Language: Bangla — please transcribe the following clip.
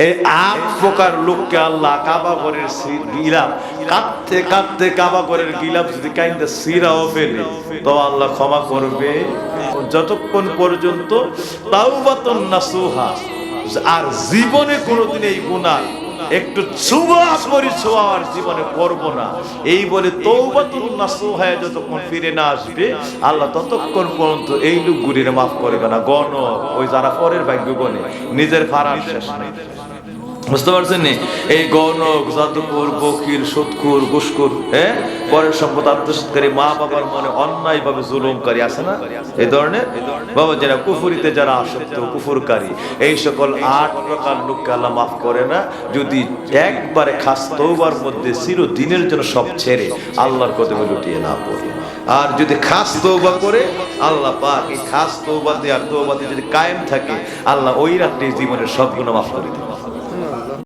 এই ৮ প্রকার লোককে আল্লাহ কাবা ঘরের গিলাফ কাঁদতে কাঁদতে কাবা ঘরের গিলাফ যদি কাইন্দা সিরাও ফেলে তো আল্লাহ ক্ষমা করবে যতক্ষণ পর্যন্ত তাওবাতুন নাসুহা, আর জীবনে কোনোদিন এই গুনাহ একটু ছোঁয়া পরিছোঁয়া আর জীবনে করব না, এই বলে তওবাতুন নাসুহা যতক্ষণ ফিরে না আসবে আল্লাহ ততক্ষণ পর্যন্ত এই লোকগুলির মাফ করবে না। গণ ওই যারা পরের ভাগ্য গণে, নিজের ফারার শেষ নেই। বুঝতে পারছেন নি? এই গণক, জাদুকর, বকির, সুদখোর, ঘুষখোর, পরের সম্পদ আত্মসাৎকারী, মা বাবার মনে অন্যায় ভাবে জুলুমকারী আছে না এই ধরনের বাবা, যারা কুফরিতে যারা আসক্ত, কুফরকারী, এই সকল ৮ প্রকার লোককে আল্লাহ মাফ করে না যদি একবারে খাস তওবার মধ্যে চিরদিনের জন্য সব ছেড়ে আল্লাহর কদমে লুটিয়ে না পড়ে। আর যদি খাস তওবা করে আল্লাহ পাক এই খাস তওবাতে আর তওবাতে যদি কায়েম থাকে আল্লাহ ওই রাত্রে জীবনের সব গুনাহ মাফ করে দেন।